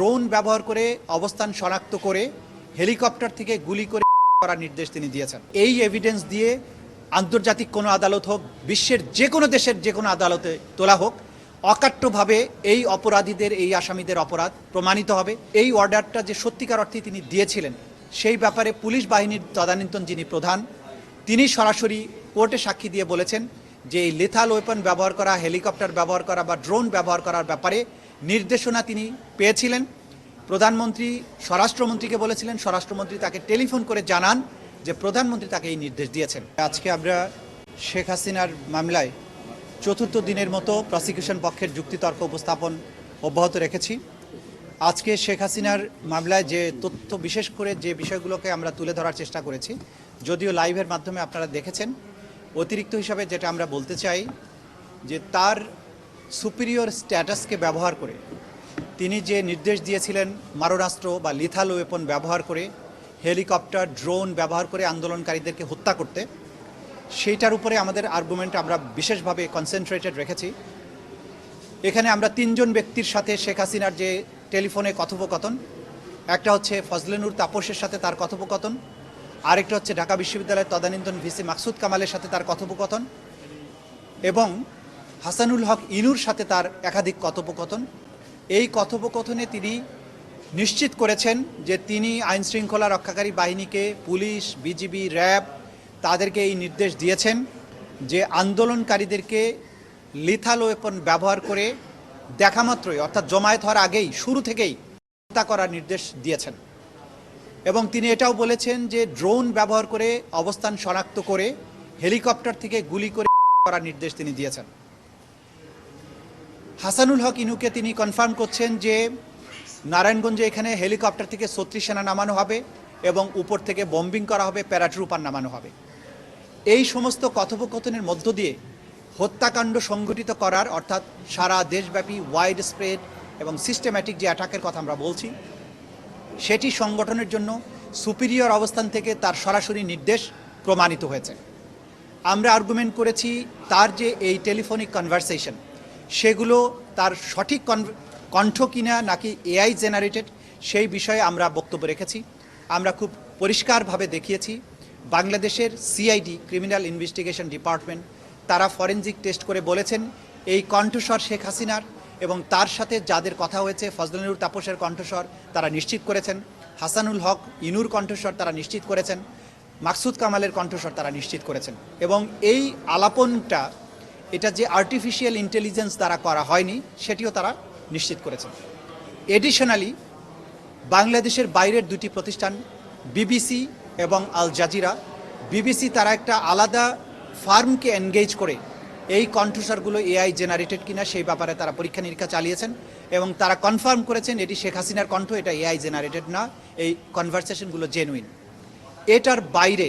Drone ব্যবহার করে অবস্থান শনাক্ত করে হেলিকপ্টার থেকে গুলি করে করার নির্দেশ তিনি দিয়েছেন। এই এভিডেন্স দিয়ে আন্তর্জাতিক কোনো আদালত হোক, বিশ্বের যে কোনো দেশের যে কোনো আদালতে তোলা হোক, অকাট্যভাবে এই অপরাধীদের, এই আসামিদের অপরাধ প্রমাণিত হবে। এই অর্ডারটা যে সত্যিকার অর্থে তিনি দিয়েছিলেন সেই ব্যাপারে পুলিশ বাহিনীর তদানীন্তন যিনি প্রধান, তিনি সরাসরি কোর্টে সাক্ষী দিয়ে বলেছেন যে এই লেথাল ওয়েপন ব্যবহার করা, হেলিকপ্টার ব্যবহার করা বা ড্রোন ব্যবহার করার ব্যাপারে নির্দেশনা তিনি পেয়েছিলেন। প্রধানমন্ত্রী স্বরাষ্ট্রমন্ত্রীকে বলেছিলেন, স্বরাষ্ট্রমন্ত্রী তাকে টেলিফোন করে জানান যে প্রধানমন্ত্রী তাকে এই নির্দেশ দিয়েছেন। আজকে আমরা শেখ হাসিনার মামলায় চতুর্থ দিনের মতো প্রসিকিউশন পক্ষের যুক্তিতর্ক উপস্থাপন অব্যাহত রেখেছি। আজকে শেখ হাসিনার মামলায় যে তথ্য, বিশেষ করে যে বিষয়গুলোকে আমরা তুলে ধরার চেষ্টা করেছি, যদিও লাইভের মাধ্যমে আপনারা দেখেছেন, অতিরিক্ত হিসাবে যেটা আমরা বলতে চাই যে তার সুপিরিয়র স্ট্যাটাসকে ব্যবহার করে তিনি যে নির্দেশ দিয়েছিলেন মারণাস্ত্র বা লিথাল ওয়েপন ব্যবহার করে, হেলিকপ্টার, ড্রোন ব্যবহার করে আন্দোলনকারীদেরকে হত্যা করতে, সেইটার উপরে আমাদের আর্গুমেন্ট আমরা বিশেষভাবে কনসেন্ট্রেটেড রেখেছি। এখানে আমরা তিনজন ব্যক্তির সাথে শেখ হাসিনার যে টেলিফোনে কথোপকথন, একটা হচ্ছে ফজলে নূর তাপসের সাথে তার কথোপকথন, আরেকটা হচ্ছে ঢাকা বিশ্ববিদ্যালয়ের তদানীন্তন ভিসি মাকসুদ কামালের সাথে তার কথোপকথন, এবং হাসানুল হক ইনুর সাথে তার একাধিক কথোপকথন। এই কথোপকথনে তিনি নিশ্চিত করেছেন যে তিনি আইন শৃঙ্খলা রক্ষাকারী বাহিনীকে, পুলিশ, বিজিবি, র্যাব, তাদেরকে এই নির্দেশ দিয়েছেন যে আন্দোলনকারীদেরকে লিথাল ওয়েপন ব্যবহার করে দেখামাত্রই, অর্থাৎ জমায়েত হওয়ার আগেই, শুরু থেকেই হত্যা করার নির্দেশ দিয়েছেন। এবং তিনি এটাও বলেছেন যে ড্রোন ব্যবহার করে অবস্থান শনাক্ত করে হেলিকপ্টার থেকে গুলি করে করার নির্দেশ তিনি দিয়েছেন। হাসানুল হক ইনুকে তিনি কনফার্ম করছেন যে নারায়ণগঞ্জে এখানে হেলিকপ্টার থেকে ৩৬ সেনা নামানো হবে এবং উপর থেকে বম্বিং করা হবে, প্যারাট্রুপার নামানো হবে। এই সমস্ত কথোপকথনের মধ্য দিয়ে হত্যাকাণ্ড সংঘটিত করার, অর্থাৎ সারা দেশব্যাপী ওয়াইড স্প্রেড এবং সিস্টেম্যাটিক যে অ্যাটাকের কথা আমরা বলছি, সেটি সংগঠনের জন্য সুপিরিয়র অবস্থান থেকে তার সরাসরি নির্দেশ প্রমাণিত হয়েছে। আমরা আর্গুমেন্ট করেছি তার যে এই টেলিফোনিক কনভারসেশন, সেগুলো তার সঠিক কণ্ঠ কিনা নাকি এআই জেনারেটেড, সেই বিষয়ে আমরা বক্তব্য রেখেছি। আমরা খুব পরিষ্কারভাবে দেখিয়েছি বাংলাদেশের সিআইডি, ক্রিমিনাল ইনভেস্টিগেশন ডিপার্টমেন্ট, তারা ফরেনজিক টেস্ট করে বলেছেন এই কণ্ঠস্বর শেখ হাসিনার, এবং তার সাথে যাদের কথা হয়েছে ফজলে নূর তাপসের কণ্ঠস্বর তারা নিশ্চিত করেছেন, হাসানুল হক ইনুর কণ্ঠস্বর তারা নিশ্চিত করেছেন, মাকসুদ কামালের কণ্ঠস্বর তারা নিশ্চিত করেছেন। এবং এই আলাপনটা, এটা যে আর্টিফিশিয়াল ইন্টেলিজেন্স দ্বারা করা হয়নি, সেটিও তারা নিশ্চিত করেছেন। এডিশনালি বাংলাদেশের বাইরের দুটি প্রতিষ্ঠান, বিবিসি এবং আল জাজিরা, বিবিসি তারা একটা আলাদা ফার্মকে এনগেজ করে এই কণ্ঠস্বরগুলো এআই জেনারেটেড কিনা সেই ব্যাপারে তারা পরীক্ষা নিরীক্ষা চালিয়েছেন এবং তারা কনফার্ম করেছেন এটি শেখ হাসিনার কণ্ঠ, এটা এআই জেনারেটেড না, এই কনভারসেশনগুলো জেনুইন। এটার বাইরে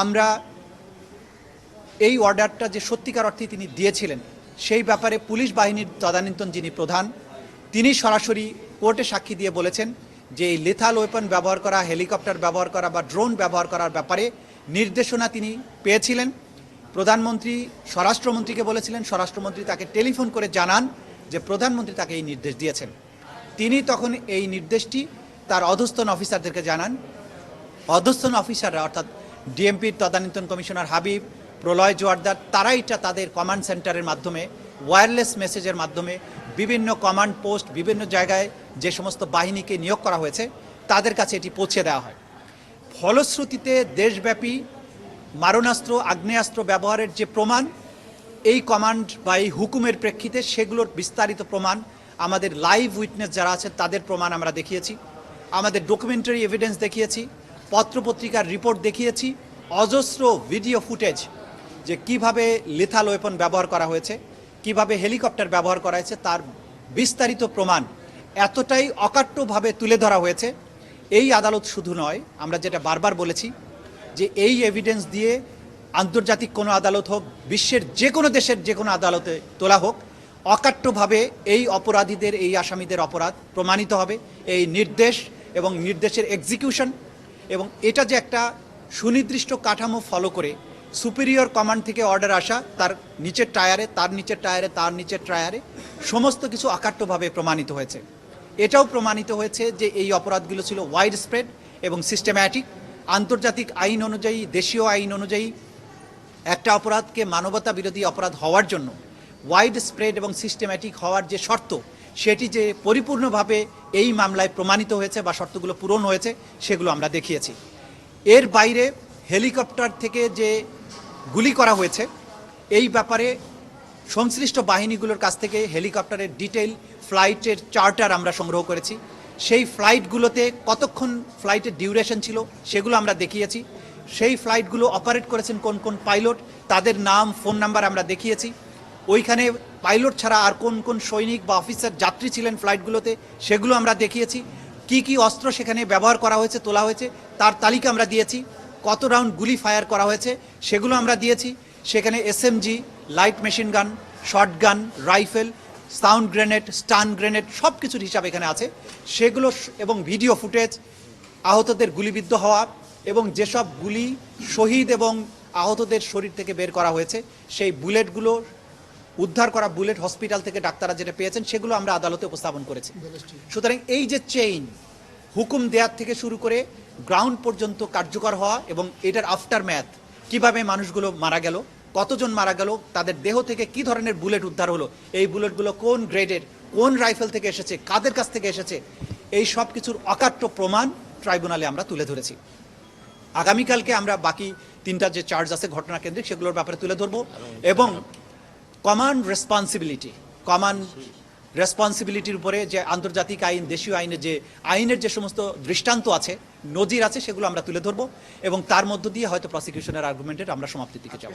আমরা এই অর্ডারটা যে সত্যিকার অর্থে তিনি দিয়েছিলেন সেই ব্যাপারে পুলিশ বাহিনীর তদানীন্তন যিনি প্রধান, তিনি সরাসরি কোর্টে সাক্ষী দিয়ে বলেছেন যে এই লেথাল ওয়েপন ব্যবহার করা, হেলিকপ্টার ব্যবহার করা বা ড্রোন ব্যবহার করার ব্যাপারে নির্দেশনা তিনি পেয়েছিলেন। প্রধানমন্ত্রী স্বরাষ্ট্রমন্ত্রীকে বলেছিলেন, স্বরাষ্ট্রমন্ত্রী তাকে টেলিফোন করে জানান যে প্রধানমন্ত্রী তাকে এই নির্দেশ দিয়েছেন। তিনি তখন এই নির্দেশটি তার অধস্তন অফিসারদেরকে জানান। অধস্তন অফিসাররা, অর্থাৎ ডিএমপির তদানীন্তন কমিশনার হাবিব, প্রলয় জোয়ারদার, তারা এটা তাদের কমান্ড সেন্টারের মাধ্যমে, ওয়্যারলেস মেসেজের মাধ্যমে বিভিন্ন কমান্ড পোস্ট, বিভিন্ন জায়গায় যে সমস্ত বাহিনীকে নিয়োগ করা হয়েছে তাদের কাছে এটি পৌঁছে দেওয়া হয়। ফলশ্রুতিতে দেশব্যাপী মারণাস্ত্র, আগ্নেয়াস্ত্র ব্যবহারের যে প্রমাণ, এই কমান্ড বা এই হুকুমের প্রেক্ষিতে সেগুলোর বিস্তারিত প্রমাণ, আমাদের লাইভ উইটনেস যারা আছে তাদের প্রমাণ আমরা দেখিয়েছি, আমাদের ডকুমেন্টারি এভিডেন্স দেখিয়েছি, পত্রপত্রিকার রিপোর্ট দেখিয়েছি, অজস্র ভিডিও ফুটেজ যে কিভাবে লিথাল ওয়েপন ব্যবহার করা হয়েছে, কিভাবে হেলিকপ্টার ব্যবহার করা হয়েছে, তার বিস্তারিত প্রমাণ এতটাই অকাট্যভাবে তুলে ধরা হয়েছে। এই আদালত শুধু নয়, আমরা যেটা বারবার বলেছি যে এই এভিডেন্স দিয়ে আন্তর্জাতিক কোনো আদালত হোক, বিশ্বের যে কোনো দেশের যে কোনো আদালতে তোলা হোক, অকাট্যভাবে এই অপরাধীদের, এই আসামিদের অপরাধ প্রমাণিত হবে। এই নির্দেশ এবং নির্দেশের এক্সিকিউশন, এবং এটা যে একটা সুনির্দিষ্ট কাঠামো ফলো করে সুপিরিয়র কমান্ড থেকে অর্ডার আসা, তার নিচের টায়ারে, তার নিচের টায়ারে, তার নিচের টায়ারে, সমস্ত কিছু অকাট্যভাবে প্রমাণিত হয়েছে। এটাও প্রমাণিত হয়েছে যে এই অপরাধগুলো ছিল ওয়াইড স্প্রেড এবং সিস্টেম্যাটিক। আন্তর্জাতিক আইন অনুযায়ী, দেশীয় আইন অনুযায়ী একটা অপরাধকে মানবতা বিরোধী অপরাধ হওয়ার জন্য ওয়াইড স্প্রেড এবং সিস্টেম্যাটিক হওয়ার যে শর্ত, সেটি যে পরিপূর্ণভাবে এই মামলায় প্রমাণিত হয়েছে বা শর্তগুলো পূরণ হয়েছে, সেগুলো আমরা দেখিয়েছি। এর বাইরে হেলিকপ্টার থেকে যে গুলি করা হয়েছে, এই ব্যাপারে সংশ্লিষ্ট বাহিনীগুলোর কাছ থেকে হেলিকপ্টারের ডিটেইল ফ্লাইটের চার্টার আমরা সংগ্রহ করেছি। সেই ফ্লাইটগুলোতে কতক্ষণ ফ্লাইটের ডিউরেশন ছিল সেগুলো আমরা দেখিয়েছি। সেই ফ্লাইটগুলো অপারেট করেছেন কোন কোন পাইলট, তাদের নাম, ফোন নাম্বার আমরা দেখিয়েছি। ওইখানে পাইলট ছাড়া আর কোন কোন সৈনিক বা অফিসার যাত্রী ছিলেন ফ্লাইটগুলোতে, সেগুলো আমরা দেখিয়েছি। কি কি অস্ত্র সেখানে ব্যবহার করা হয়েছে, তোলা হয়েছে, তার তালিকা আমরা দিয়েছি। কত রাউন্ড গুলি ফায়ার করা হয়েছে সেগুলো আমরা দিয়েছি। সেখানে SMG, light machine gun, shotgun, rifle, sound grenade, stun grenade সব কিছুর হিসাব এখানে আছে। সেগুলো এবং ভিডিও ফুটেজ, আহতদের গুলিবিদ্ধ হওয়া এবং যেসব গুলি শহীদ এবং আহতদের শরীর থেকে বের করা হয়েছে, সেই বুলেটগুলো, উদ্ধার করা বুলেট হসপিটাল থেকে ডাক্তাররা যেটা পেয়েছেন, সেগুলো আমরা আদালতে উপস্থাপন করেছি। সুতরাং এই যে চেইন, হুকুম দেওয়ার থেকে শুরু করে গ্রাউন্ড পর্যন্ত কার্যকর হওয়া এবং এটার আফটার ম্যাথ, কীভাবে মানুষগুলো মারা গেল, কতজন মারা গেল, তাদের দেহ থেকে কি ধরনের বুলেট উদ্ধার হলো, এই বুলেটগুলো কোন গ্রেডের, কোন রাইফেল থেকে এসেছে, কাদের কাছ থেকে এসেছে, এই সব কিছুর অকাট্য প্রমাণ ট্রাইব্যুনালে আমরা তুলে ধরেছি। আগামীকালকে আমরা বাকি 3টা যে চার্জ আছে ঘটনা কেন্দ্রিক, সেগুলোর ব্যাপারে তুলে ধরবো এবং কমান্ড রেসপন্সিবিলিটির উপরে যে আন্তর্জাতিক আইন, দেশীয় আইনের যে আইনের যে সমস্ত দৃষ্টান্ত আছে, নজির আছে, সেগুলো আমরা তুলে ধরবো এবং তার মধ্য দিয়ে হয়তো প্রসিকিউশনের আর্গুমেন্টের আমরা সমাপ্তির দিকে যাব।